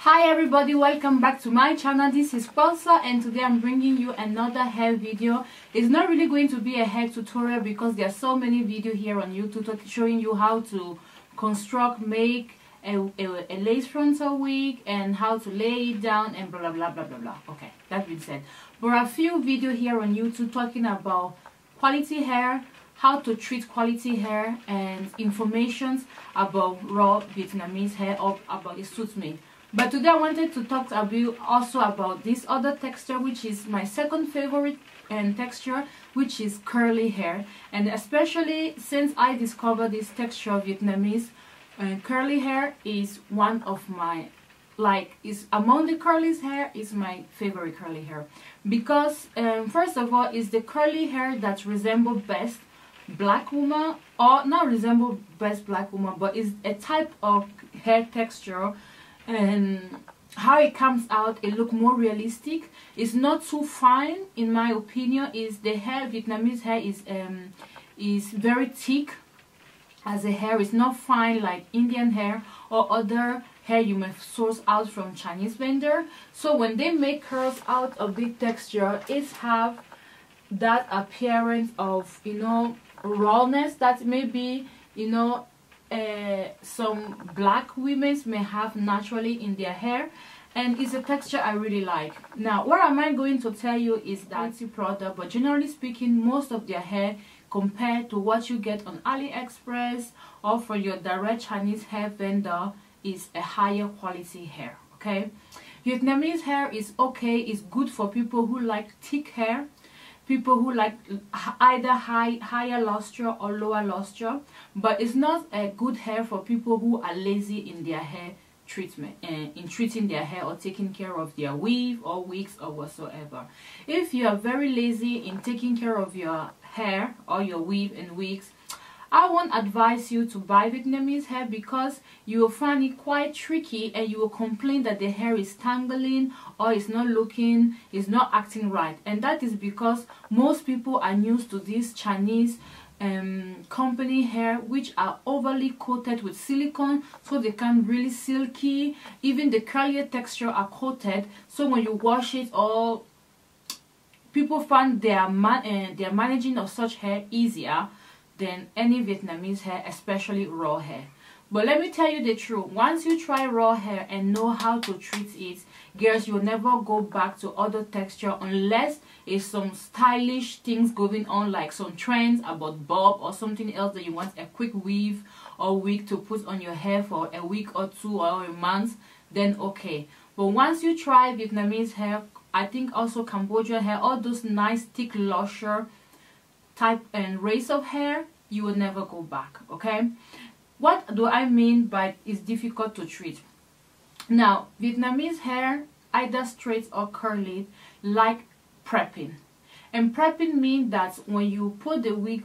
Hi everybody, welcome back to my channel. This is Pelsa and today I'm bringing you another hair video. It's not really going to be a hair tutorial because there are so many videos here on YouTube showing you how to make a lace frontal wig and how to lay it down and blah blah blah blah blah. Okay, that being said, there are a few videos here on YouTube talking about quality hair, how to treat quality hair, and information about raw Vietnamese hair or about the suits made. But today I wanted to talk also about this other texture, which is my second favorite texture, which is curly hair. And especially since I discovered this texture of Vietnamese, curly hair is one of my, is among the curly hair, is my favorite curly hair. Because first of all, it's the curly hair that resembles best black woman, or not resemble best black woman, but is a type of hair texture. And how it comes out, it look more realistic. It's not too fine, in my opinion. Is the hair, Vietnamese hair is very thick as a hair. It's not fine like Indian hair or other hair you may source out from Chinese vendor. So when they make curls out of this texture, it have that appearance of, you know, rawness that maybe, you know, some black women may have naturally in their hair, and it's a texture I really like. Now, what am I going to tell you is that product, but generally speaking, most of their hair compared to what you get on AliExpress or for your direct Chinese hair vendor is a higher quality hair. Okay, Vietnamese hair is okay, it's good for people who like thick hair, people who like either higher luster or lower luster, but it's not a good hair for people who are lazy in their hair treatment, in treating their hair or taking care of their weave or wigs or whatsoever. If you are very lazy in taking care of your hair or your weave and wigs, I won't advise you to buy Vietnamese hair because you will find it quite tricky and you will complain that the hair is tangling or it's not acting right. And that is because most people are used to this Chinese company hair, which are overly coated with silicone, so they can really silky. Even the curly texture are coated, so when you wash it, all people find their managing of such hair easier than any Vietnamese hair, especially raw hair. But let me tell you the truth, once you try raw hair and know how to treat it, girls, you'll never go back to other texture unless it's some stylish things going on, like some trends about bob or something else that you want a quick weave or wig to put on your hair for a week or two or a month, then okay. But once you try Vietnamese hair, I think also Cambodian hair, all those nice thick lusher type and race of hair, you will never go back. Okay, what do I mean by it's difficult to treat? Now, Vietnamese hair, either straight or curly, like prepping. And prepping means that when you put the wig,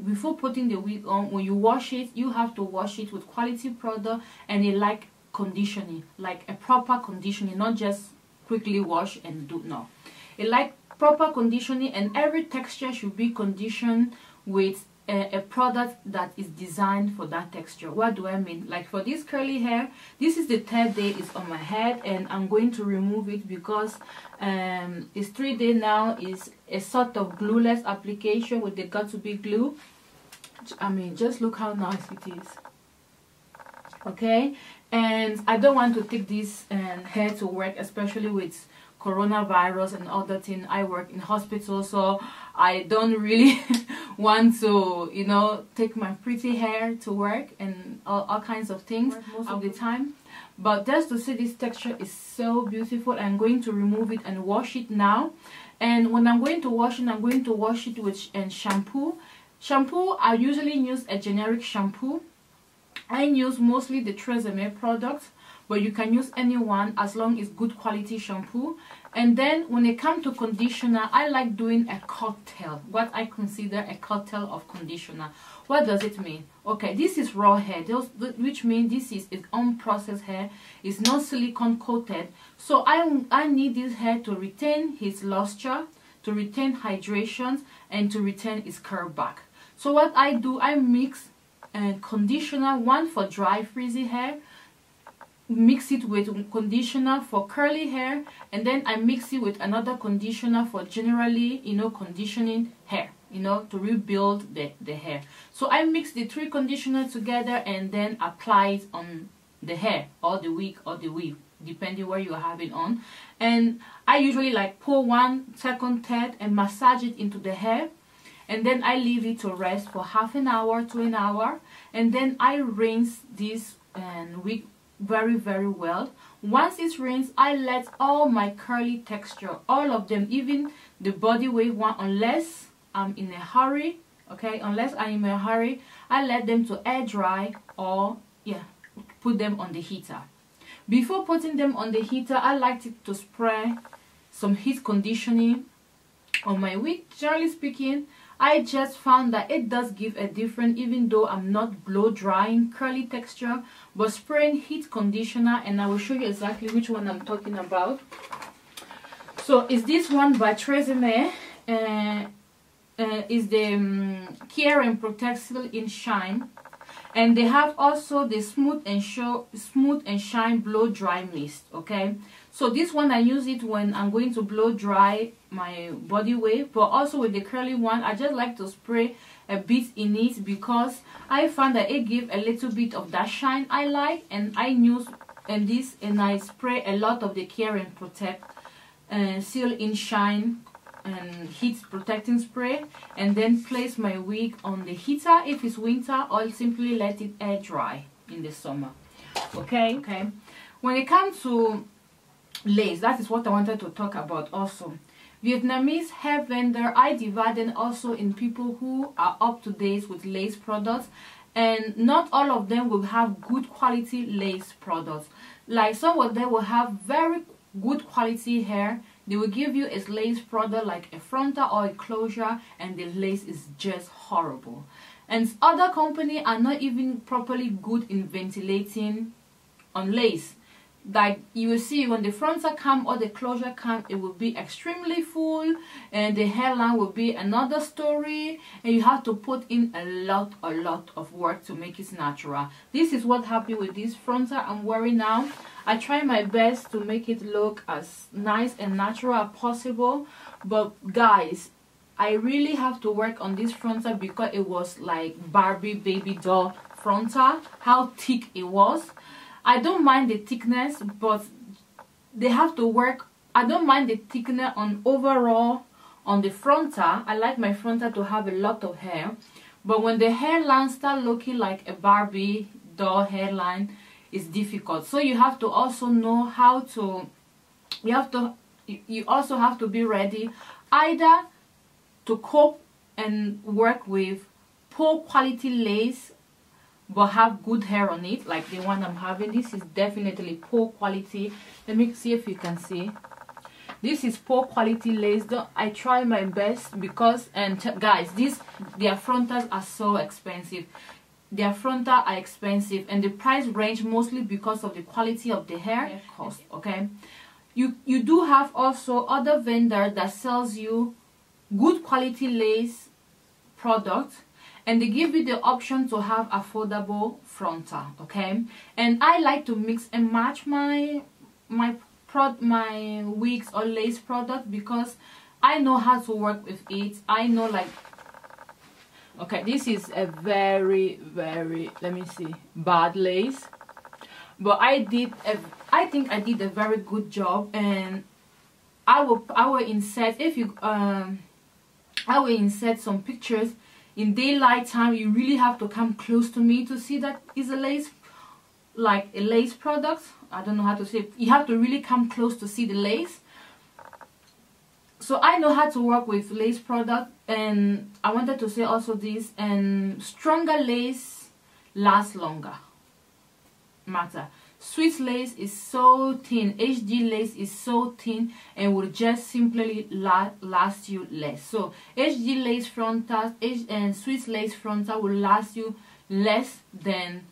before putting the wig on, when you wash it, you have to wash it with quality product, and it like conditioning, like a proper conditioning, not just quickly wash and do. No, it like proper conditioning, and every texture should be conditioned with a product that is designed for that texture. What do I mean? Like for this curly hair, this is the third day it's on my head, and I'm going to remove it because it's 3 days now. Is a sort of glueless application with the got-to-be glue. I mean, just look how nice it is. Okay, and I don't want to take this hair to work, especially with coronavirus and other things. I work in hospital, so I don't really want to, you know, take my pretty hair to work and all kinds of things most of the time. But just to say, this texture is so beautiful. I'm going to remove it and wash it now. And when I'm going to wash it, I'm going to wash it with shampoo. Shampoo, I usually use a generic shampoo. I use mostly the Tresemme products, but you can use any one as long as good quality shampoo. And then when it comes to conditioner, I like doing a cocktail, what I consider a cocktail of conditioner. What does it mean? Okay, this is raw hair, which means this is its unprocessed hair. It's not silicone coated, so I need this hair to retain its luster, to retain hydration, and to retain its curl back. So what I do, I mix conditioner, one for dry frizzy hair, mix it with conditioner for curly hair, and then I mix it with another conditioner for generally, you know, conditioning hair, you know, to rebuild the hair. So I mix the 3 conditioners together and then apply it on the hair or the wig or the weave, depending where you have it on. And I usually like pour 1 second, third and massage it into the hair, and then I leave it to rest for half an hour to an hour, and then I rinse this wig very well. Once it's rinsed, I let all my curly texture, all of them, even the body wave one, unless I'm in a hurry, okay, unless I'm in a hurry, I let them to air dry or put them on the heater. Before putting them on the heater, I like to spray some heat conditioning on my wig. Generally speaking, I just found that it does give a different, even though I'm not blow drying curly texture, but spraying heat conditioner, and I will show you exactly which one I'm talking about. So it's this one by Tresemme, is the Care and Protect Seal in Shine, and they have also the Smooth and Shine Blow Dry Mist. Okay, so this one I use it when I'm going to blow dry my body wave, but also with the curly one I just like to spray a bit in it because I found that it gives a little bit of that shine I like, and I use this and I spray a lot of the Care and Protect Seal in Shine and heat protecting spray, and then place my wig on the heater if it's winter, or simply let it air dry in the summer. Okay. When it comes to lace, that is what I wanted to talk about also. Vietnamese hair vendor, I divide them also in people who are up to date with lace products, and not all of them will have good quality lace products. Like some of them will have very good quality hair, they will give you a lace product like a frontal or a closure, and the lace is just horrible. And other companies are not even properly good in ventilating on lace. Like you will see when the frontal come or the closure come, it will be extremely full, and the hairline will be another story, and you have to put in a lot of work to make it natural. This is what happened with this frontal I'm wearing now. I try my best to make it look as nice and natural as possible, but guys, I really have to work on this frontal because it was like Barbie baby doll frontal, how thick it was. I don't mind the thickness, but they have to work. I don't mind the thickness on overall on the frontal. I like my frontal to have a lot of hair, but when the hairline start looking like a Barbie doll hairline, it's difficult. So you have to also know how to, you also have to be ready either to cope and work with poor quality lace but have good hair on it, like the one I'm having. This is definitely poor quality. Let me see if you can see. This is poor quality lace. I try my best because, and guys, their frontals are so expensive. Their frontal are expensive, and the price range mostly because of the quality of the hair cost. Okay, you do have also other vendor that sells you good quality lace products, and they give you the option to have affordable frontal. Okay, and I like to mix and match my wigs or lace product because I know how to work with it. I know, like, okay, this is a very let me see, bad lace, but I think I did a very good job, and I will insert, if you I will insert some pictures. In daylight time, you really have to come close to me to see that is a lace, like a lace product. I don't know how to say it. You have to really come close to see the lace. So I know how to work with lace product, and I wanted to say also this, and stronger lace lasts longer. Swiss lace is so thin, HD lace is so thin, and will just simply last you less. So HD lace frontal and Swiss lace frontal will last you less than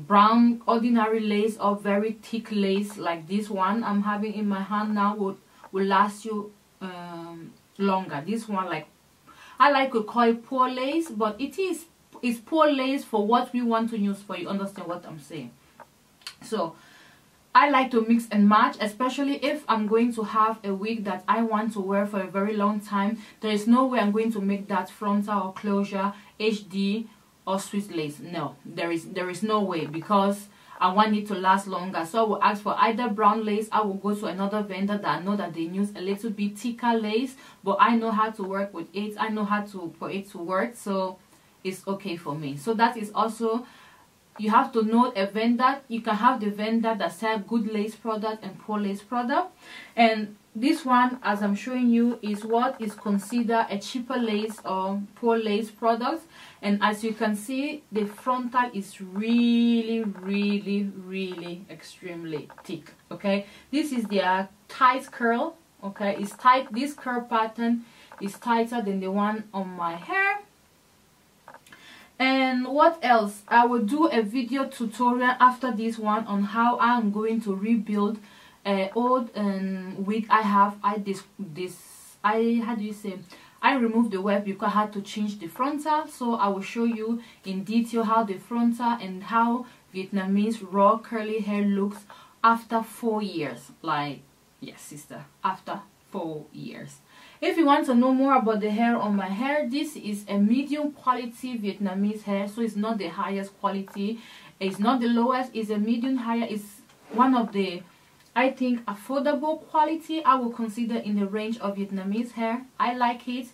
brown ordinary lace or very thick lace like this one I'm having in my hand now will last you longer. This one, like, I like to call it poor lace, but it's poor lace for what we want to use for. You understand what I'm saying? So I like to mix and match, especially if I'm going to have a wig that I want to wear for a very long time. There is no way I'm going to make that frontal or closure HD or Swiss lace. No, there is no way, because I want it to last longer. So I will ask for either brown lace. I will go to another vendor that I know that they use a little bit thicker lace, but I know how to work with it. I know how to for it to work, so it's okay for me. So that is also, you have to know a vendor. You can have the vendor that sell good lace product and poor lace product. And this one, as I'm showing you, is what is considered a cheaper lace or poor lace product. And as you can see, the frontal is really extremely thick. Okay, this is their tight curl. Okay, it's tight. This curl pattern is tighter than the one on my hair. And what else? I will do a video tutorial after this one on how I'm going to rebuild an old wig I have. I removed the weft because I had to change the frontal. So I will show you in detail how the frontal and how Vietnamese raw curly hair looks after 4 years. Like, yes sister, after 4 years. If you want to know more about the hair on my hair, this is a medium quality Vietnamese hair, so it's not the highest quality, it's not the lowest, it's a medium higher. It's one of the, I think, affordable quality I will consider in the range of Vietnamese hair. I like it.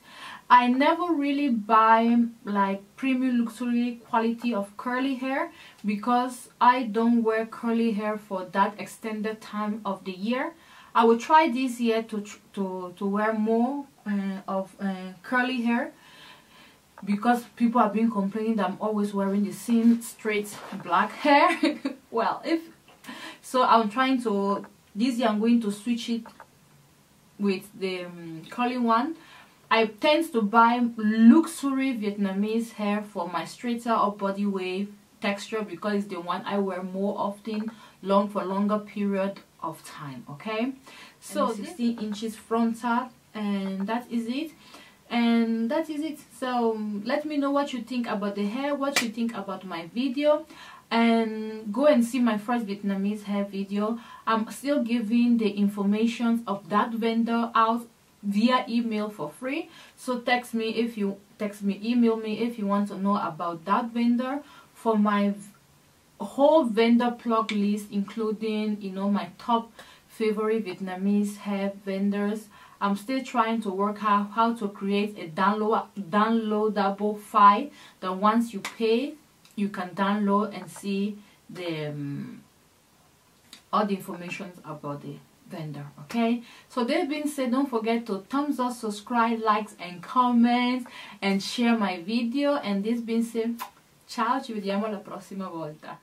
I never really buy like premium luxury quality of curly hair because I don't wear curly hair for that extended time of the year. I will try this year to wear more of curly hair, because people have been complaining that I'm always wearing the same straight black hair. Well, so I'm trying to, this year I'm going to switch it with the curly one. I tend to buy luxury Vietnamese hair for my straighter or body wave texture because it's the one I wear more often, for longer period of time. Okay, so 16 inches frontal, and that is it. So let me know what you think about the hair, what you think about my video, and go and see my first Vietnamese hair video. I'm still giving the information of that vendor out via email for free, so email me if you want to know about that vendor. For my whole vendor plug list, including, you know, my top favorite Vietnamese hair vendors, I'm still trying to work out how to create a downloadable file that once you pay, you can download and see the all the information about the vendor. Okay, so that being said, don't forget to thumbs up, subscribe, likes and comments, and share my video. And this being said, ciao, ci vediamo la prossima volta.